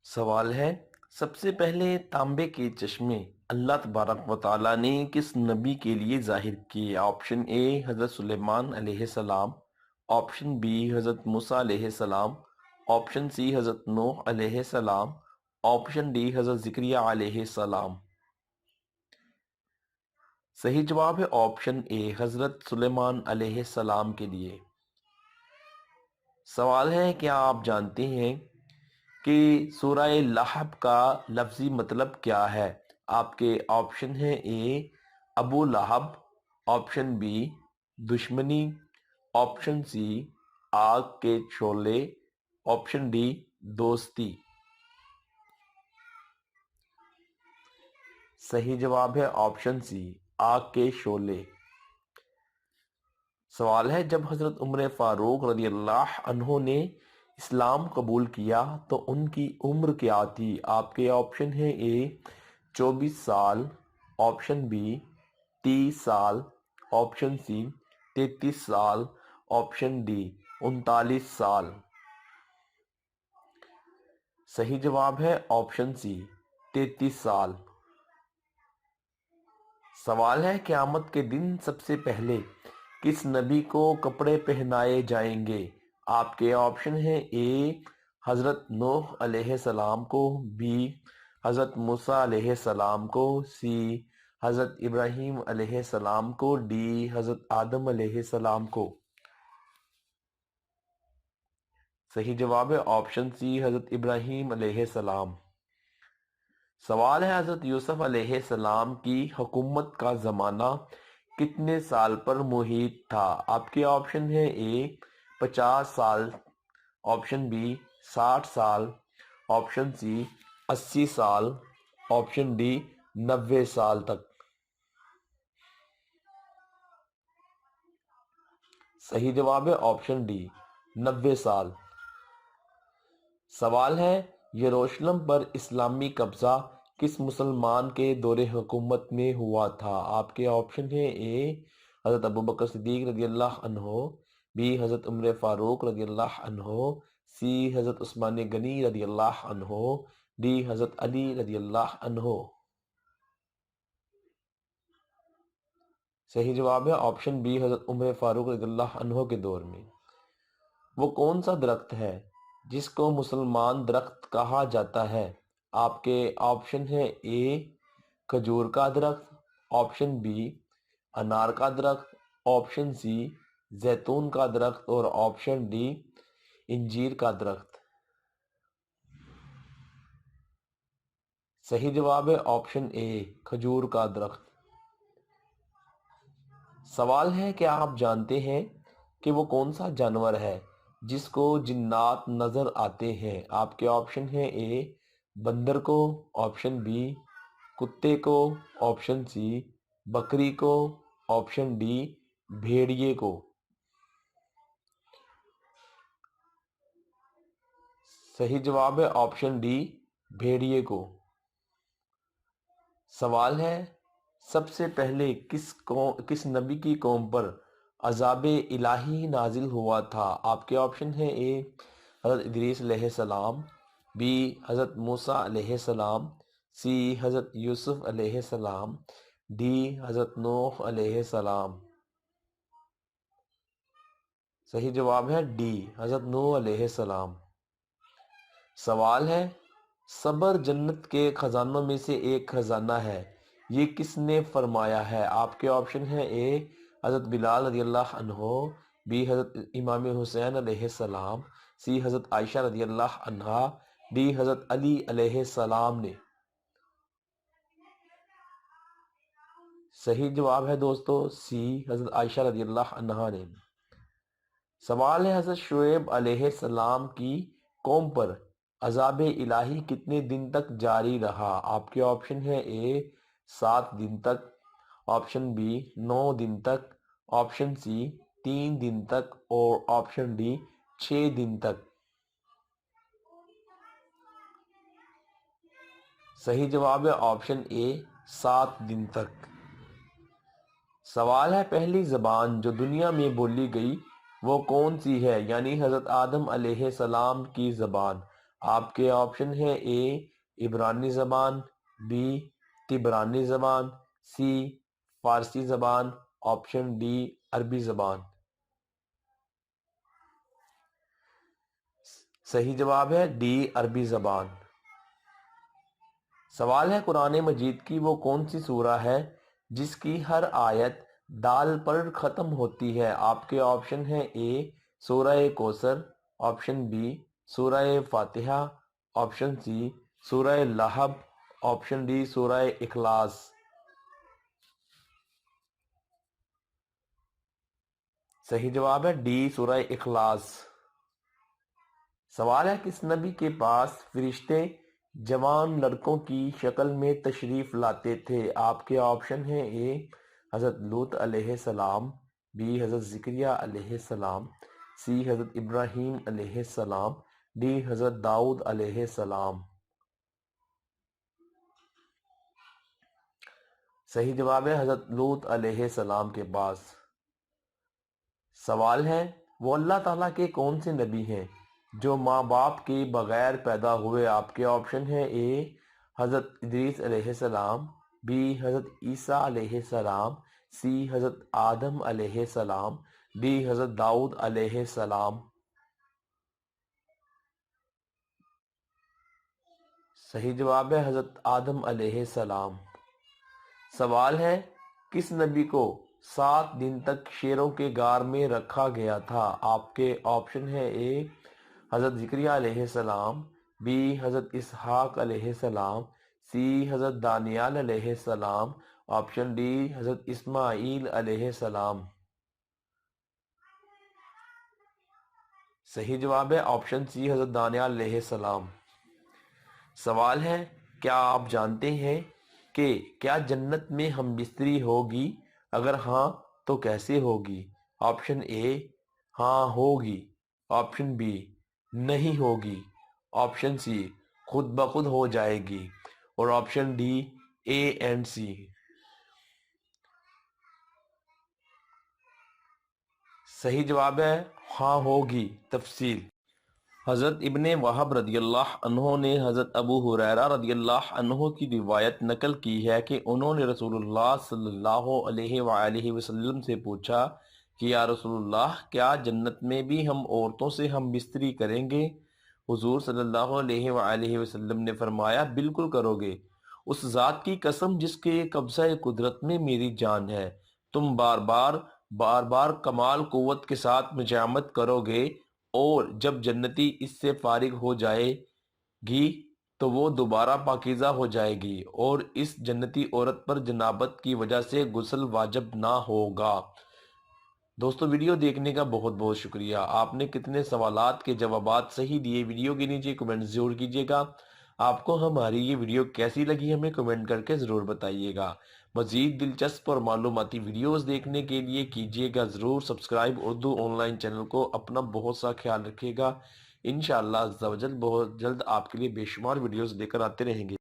سوال ہے، سب سے پہلے تانبے کے چشمے اللہ تبارک و تعالیٰ نے کس نبی کے لیے ظاہر کیے؟ آپشن اے حضرت سلیمان علیہ السلام، آپشن بی حضرت موسیٰ علیہ السلام، آپشن سی حضرت نوح علیہ السلام، آپشن ڈی حضرت زکریا علیہ السلام۔ صحیح جواب ہے آپشن اے حضرت سلیمان علیہ السلام کے لیے۔ سوال ہے، کیا آپ جانتے ہیں کہ سورہ لہب کا لفظی مطلب کیا ہے؟ آپ کے آپشن ہیں اے ابو لہب، آپشن بی دشمنی، آپشن سی آگ کے شعلے، آپشن ڈی دوستی۔ صحیح جواب ہے آپشن سی آگ کے شعلے۔ سوال ہے، جب حضرت عمر فاروق رضی اللہ عنہ نے اسلام قبول کیا تو ان کی عمر کیا تھی؟ آپ کے آپشن ہیں اے 24 سال، آپشن بی 30 سال، آپشن سی 33 سال، آپشن ڈی 39 سال۔ صحیح جواب ہے آپشن سی 33 سال۔ سوال ہے، قیامت کے دن سب سے پہلے کس نبی کو کپڑے پہنائے جائیں گے؟ آپ کے آپشن ہیں اے حضرت نوح علیہ السلام کو، بی حضرت موسیٰ علیہ السلام کو، سی حضرت ابراہیم علیہ السلام کو، ڈی حضرت آدم علیہ السلام کو۔ صحیح جواب ہے آپشن سی حضرت ابراہیم علیہ السلام۔ سوال ہے، حضرت یوسف علیہ السلام کی حکومت کا زمانہ کتنے سال پر محیط تھا؟ آپ کے آپشن ہیں اے 50 سال، آپشن بی 60 سال، آپشن سی 80 سال، آپشن ڈی 90 سال تک۔ صحیح جواب ہے آپشن ڈی 90 سال۔ سوال ہے، یروشلم پر اسلامی قبضہ کس مسلمان کے دور حکومت میں ہوا تھا؟ آپ کے آپشن ہیں اے حضرت ابوبکر صدیق رضی اللہ عنہ، بی حضرت عمر فاروق رضی اللہ عنہ، سی حضرت عثمان غنی رضی اللہ عنہ، ڈی حضرت علی رضی اللہ عنہ۔ صحیح جواب ہے آپشن بی حضرت عمر فاروق رضی اللہ عنہ کے دور میں۔ وہ کون سا درخت ہے جس کو مسلمان درخت کہا جاتا ہے؟ آپ کے آپشن ہیں اے کھجور کا درخت، آپشن بی انار کا درخت، آپشن سی زیتون کا درخت اور آپشن ڈی انجیر کا درخت۔ صحیح جواب ہے آپشن اے کھجور کا درخت۔ سوال ہے، کیا آپ جانتے ہیں کہ وہ کون سا جانور ہے جس کو جنات نظر آتے ہیں؟ آپ کے آپشن ہیں اے بندر کو، آپشن بی کتے کو، آپشن سی بکری کو، آپشن ڈی بھیڑیے کو۔ صحیح جواب ہے آپشن ڈی بھیڑیے کو۔ سوال ہے، سب سے پہلے کس نبی کی قوم پر عذاب الہی نازل ہوا تھا؟ آپ کے آپشن ہیں اے حضرت ادریس علیہ السلام، بی حضرت موسیٰ علیہ السلام، سی حضرت یوسف علیہ السلام، ڈی حضرت نوح علیہ السلام۔ صحیح جواب ہے ڈی حضرت نوح علیہ السلام۔ سوال ہے، صبر جنت کے خزانوں میں سے ایک خزانہ ہے، یہ کس نے فرمایا ہے؟ آپ کے آپشن ہیں اے حضرت بلال رضی اللہ عنہ، بی حضرت امام حسین علیہ السلام، سی حضرت عائشہ رضی اللہ عنہا، ڈی حضرت علی علیہ السلام نے۔ صحیح جواب ہے دوستو سی حضرت عائشہ رضی اللہ عنہا نے۔ سوال ہے، حضرت شعیب علیہ السلام کی قوم پر عذاب الہی کتنے دن تک جاری رہا؟ آپ کے آپشن ہیں اے 7 دن تک، آپشن بی 9 دن تک، آپشن سی 3 دن تک اور آپشن ڈی 6 دن تک۔ صحیح جواب ہے آپشن اے 7 دن تک۔ سوال ہے، پہلی زبان جو دنیا میں بولی گئی وہ کون سی ہے؟ یعنی حضرت آدم علیہ السلام کی زبان۔ آپ کے آپشن ہیں اے عبرانی زبان، بی تبرانی زبان، سی فارسی زبان، آپشن ڈی عربی زبان۔ صحیح جواب ہے ڈی عربی زبان۔ سوال ہے قرآن مجید کی وہ کون سی سورہ ہے جس کی ہر آیت دال پر ختم ہوتی ہے؟ آپ کے آپشن ہیں اے سورہ کوثر، آپشن بی سورہ فاتحہ، آپشن سی سورہ لہب، آپشن ڈی سورہ اخلاص۔ صحیح جواب ہے ڈی سورہ اخلاص۔ سوال ہے کس نبی کے پاس فرشتے جوان لڑکوں کی شکل میں تشریف لاتے تھے؟ آپ کے آپشن ہیں اے حضرت لوط علیہ السلام، بی حضرت زکریا علیہ السلام، سی حضرت ابراہیم علیہ السلام، ڈی حضرت داؤد علیہ السلام۔ صحیح جواب ہے حضرت لوط علیہ السلام کے پاس۔ سوال ہے وہ اللہ تعالیٰ کے کون سے نبی ہیں جو ماں باپ کے بغیر پیدا ہوئے؟ آپ کے آپشن ہیں اے حضرت ادریس علیہ السلام، بی حضرت عیسیٰ علیہ السلام، سی حضرت آدم علیہ السلام، ڈی حضرت داؤد علیہ السلام۔ صحیح جواب ہے حضرت آدم علیہ السلام۔ سوال ہے کس نبی کو 7 دن تک شیروں کے غار میں رکھا گیا تھا؟ آپ کے آپشن ہیں اے حضرت زکریا علیہ السلام، بی حضرت اسحاق علیہ السلام، سی حضرت دانیال علیہ السلام، آپشن ڈی حضرت اسماعیل علیہ السلام۔ صحیح جواب ہے آپشن سی حضرت دانیال علیہ السلام۔ سوال ہے کیا آپ جانتے ہیں کہ کیا جنت میں ہم بستری ہوگی؟ اگر ہاں تو کیسے ہوگی؟ آپشن اے ہاں ہوگی، آپشن بی نہیں ہوگی، آپشن سی خود بخود ہو جائے گی، اور آپشن ڈی اے اینڈ سی۔ صحیح جواب ہے ہاں ہوگی۔ تفصیل حضرت ابن وہب رضی اللہ عنہ نے حضرت ابو ہریرہ رضی اللہ عنہ کی روایت نقل کی ہے کہ انہوں نے رسول اللہ صلی اللہ علیہ وآلہ وسلم سے پوچھا کہ یا رسول اللہ کیا جنت میں بھی ہم عورتوں سے ہم بستری کریں گے؟ حضور صلی اللہ علیہ وآلہ وسلم نے فرمایا بالکل کرو گے، اس ذات کی قسم جس کے قبضہ قدرت میں میری جان ہے، تم بار بار کمال قوت کے ساتھ مجامت کرو گے، اور جب جنتی اس سے فارغ ہو جائے گی تو وہ دوبارہ پاکیزہ ہو جائے گی اور اس جنتی عورت پر جنابت کی وجہ سے غسل واجب نہ ہوگا۔ دوستو ویڈیو دیکھنے کا بہت بہت شکریہ۔ آپ نے کتنے سوالات کے جوابات صحیح دیے، ویڈیو کے نیچے کمنٹ ضرور کیجیے گا۔ آپ کو ہماری یہ ویڈیو کیسی لگی ہمیں کمنٹ کر کے ضرور بتائیے گا۔ مزید دلچسپ اور معلوماتی ویڈیوز دیکھنے کے لیے کیجیے گا ضرور subscribe Urdu on line channel کو۔ اپنا بہت سا خیال رکھیے گا۔ انشاءاللہ عز و جل بہت جلد آپ کے لیے بے شمار ویڈیوز لے کر آتے رہیں گے۔